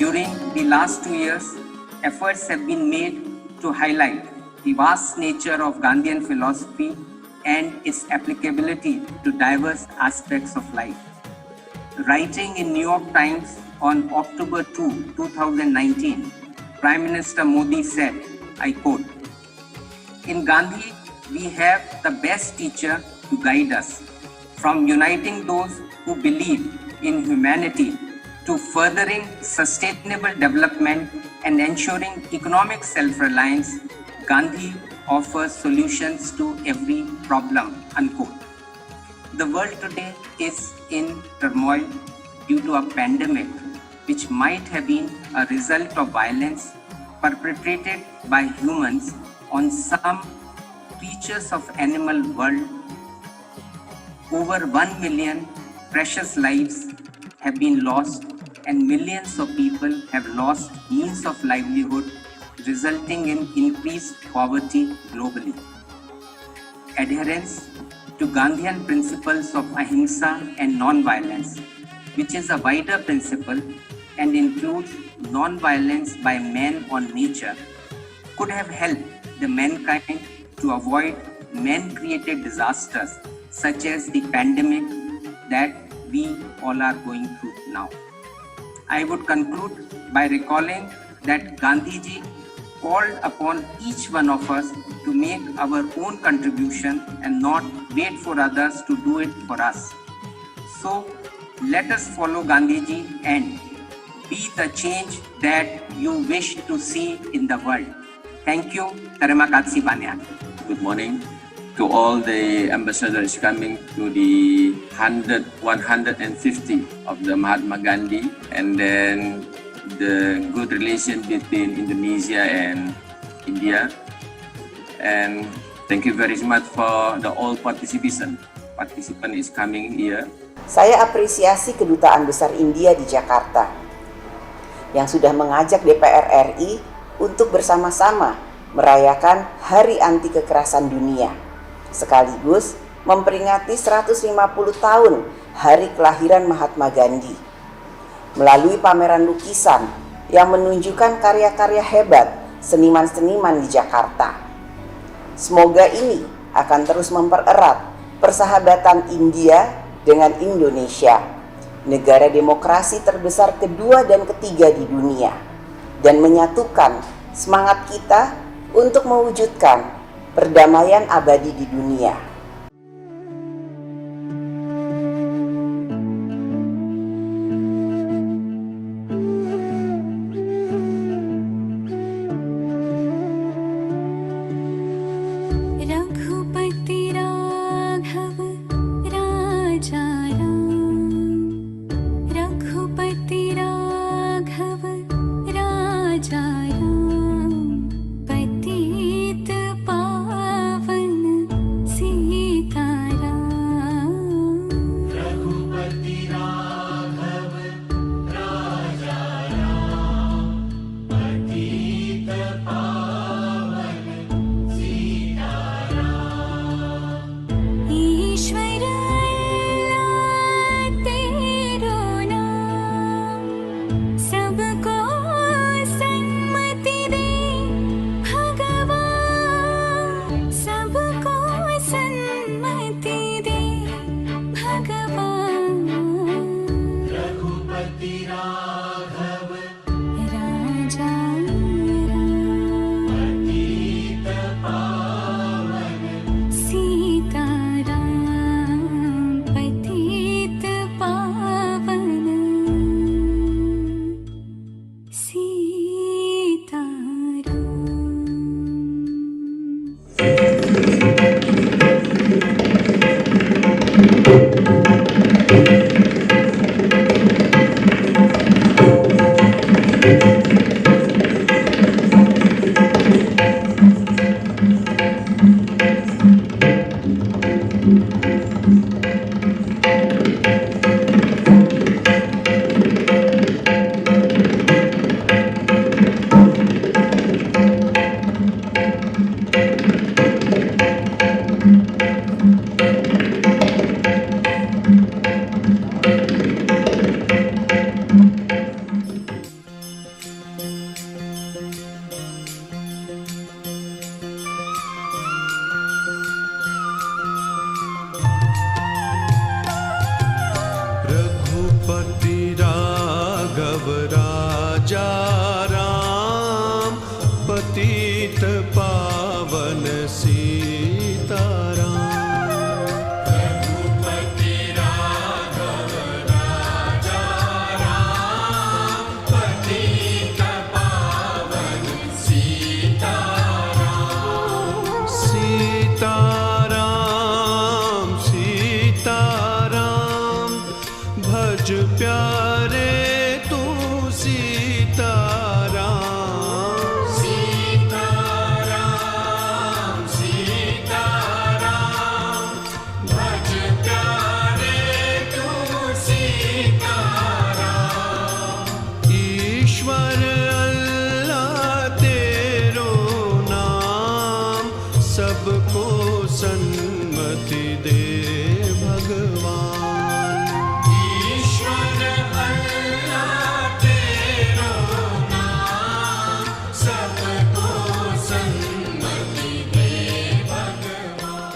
During the last 2 years, efforts have been made to highlight the vast nature of Gandhian philosophy and its applicability to diverse aspects of life. Writing in New York Times on October 2, 2019, Prime Minister Modi said, I quote, "In Gandhi, we have the best teacher to guide us, from uniting those who believe in humanity to furthering sustainable development and ensuring economic self-reliance. Gandhi offers solutions to every problem," unquote. The world today is in turmoil due to a pandemic which might have been a result of violence perpetrated by humans on some creatures of animal world. Over 1 million precious lives have been lost and millions of people have lost means of livelihood, resulting in increased poverty globally. Adherence to Gandhian principles of ahimsa and non-violence, which is a wider principle and includes non-violence by man on nature, could have helped the mankind to avoid man-created disasters such as the pandemic that we all are going through now. I would conclude by recalling that Gandhiji called upon each one of us to make our own contribution and not wait for others to do it for us. So let us follow Gandhiji and be the change that you wish to see in the world. Thank you. Terima kasih banyak. Good morning to all the ambassadors coming to the 150 of the Mahatma Gandhi, and then the good relation between Indonesia and India. And thank you very much for the all participant is coming here. Saya apresiasi Kedutaan Besar India di Jakarta yang sudah mengajak DPR RI untuk bersama-sama merayakan Hari Anti Kekerasan Dunia, sekaligus memperingati 150 tahun hari kelahiran Mahatma Gandhi melalui pameran lukisan yang menunjukkan karya-karya hebat seniman-seniman di Jakarta. Semoga ini akan terus mempererat persahabatan India dengan Indonesia, negara demokrasi terbesar kedua dan ketiga di dunia, dan menyatukan semangat kita untuk mewujudkan perdamaian abadi di dunia. राजा राम पतित पावन सीताराम। रघुपति राघव राजा राम पतित पावन सीताराम। सीताराम सीताराम भज प्यारे तू सीताराम। सीताराम सीताराम भज प्यारे तू सीताराम। ईश्वर अल्लाह तेरो नाम सबको सन्मति दे भगवान। ईश्वर अल्लाह तेरो नाम सबको सन्मति दे भगवान।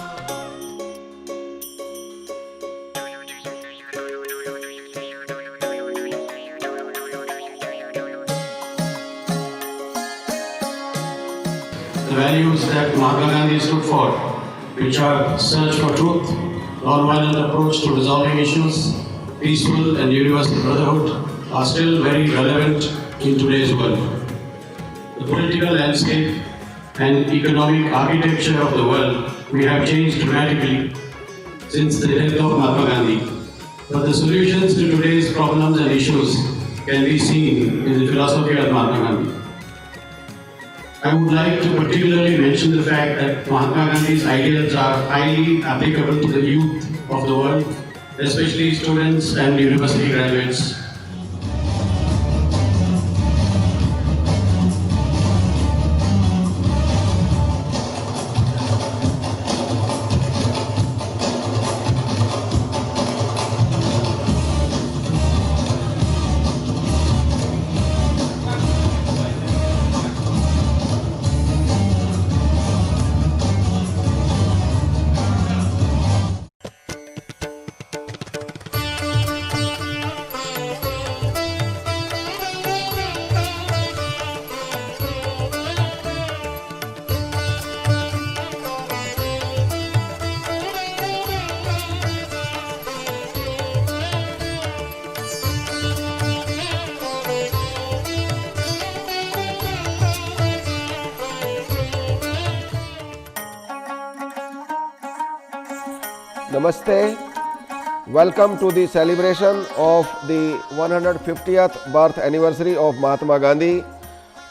The values that Mahatma Gandhi stood for, which are search for truth, non-violent approach to resolving issues, peaceful and universal brotherhood, are still very relevant in today's world. The political landscape and economic architecture of the world may have changed dramatically since the death of Mahatma Gandhi, but the solutions to today's problems and issues can be seen in the philosophy of Mahatma Gandhi. I would like to particularly mention the fact that Mahatma Gandhi's ideals are highly applicable to the youth of the world, especially students and university graduates. Namaste. Welcome to the celebration of the 150th birth anniversary of Mahatma Gandhi.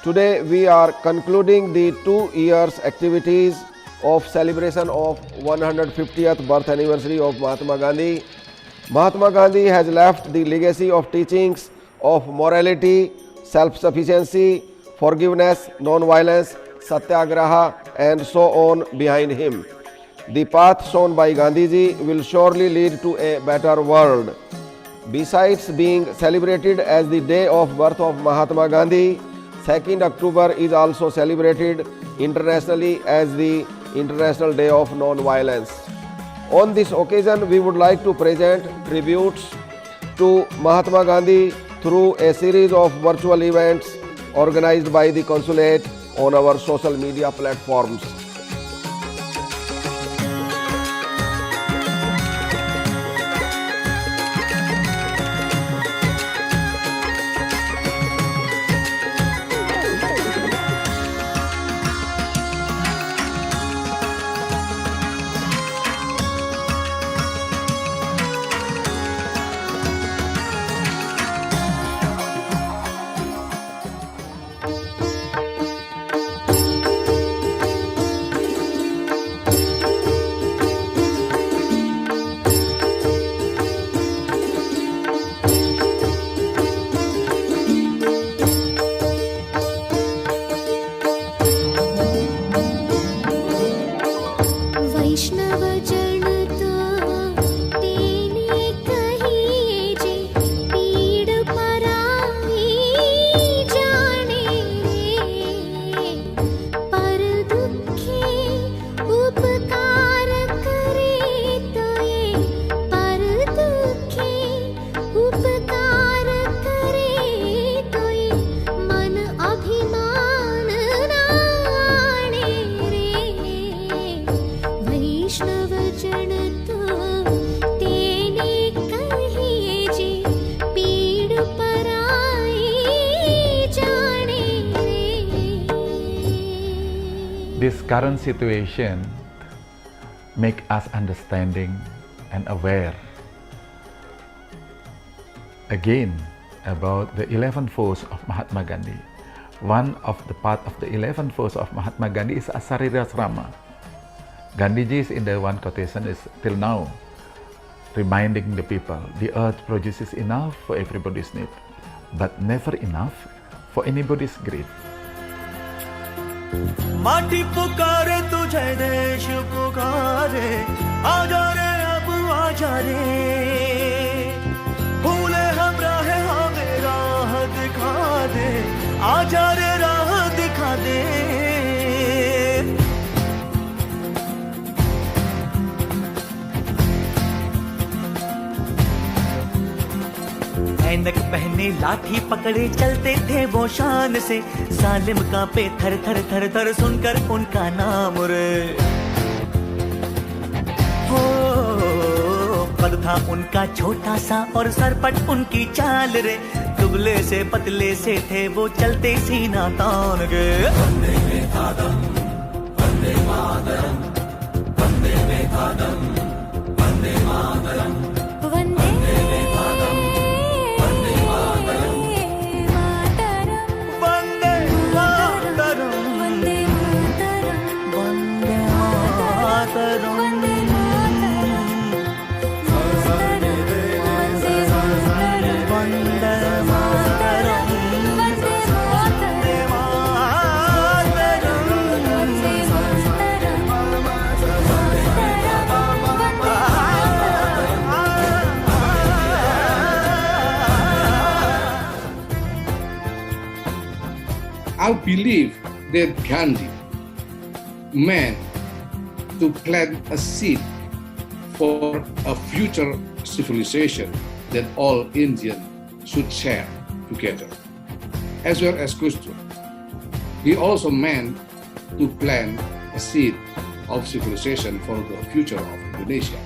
Today we are concluding the 2 years activities of celebration of 150th birth anniversary of Mahatma Gandhi. Mahatma Gandhi has left the legacy of teachings of morality, self-sufficiency, forgiveness, non-violence, satyagraha and so on behind him. The path shown by Gandhiji will surely lead to a better world. Besides being celebrated as the day of birth of Mahatma Gandhi, 2nd October is also celebrated internationally as the International Day of Non-Violence. On this occasion, we would like to present tributes to Mahatma Gandhi through a series of virtual events organized by the consulate on our social media platforms. This current situation make us understanding and aware again about the 11 force of Mahatma Gandhi. One of the part of the 11 force of Mahatma Gandhi is Asarirasrama. Gandhiji is in the one quotation is till now reminding the people the earth produces enough for everybody's need, but never enough for anybody's greed. माटी पुकारे तुझे देश पुकारे आजा रे अब आजा रे भूले हम राहे हमें राह दिखा दे आजा रे राह दिखा दे ऐनक पहने लाठी पकड़े चलते थे वो शान से जालिम कांपे थर थर थर थर सुनकर उनका नाम रे हो कद था उनका छोटा सा और सरपट उनकी चाल रे दुबले से पतले से थे वो चलते सीना तान के Vande Mataram Vande Mataram Vande Mataram Vande Mataram I believe that Gandhi meant to plant a seed for a future civilization that all Indians should share together, as well as Gus Dur. He also meant to plant a seed of civilization for the future of Indonesia.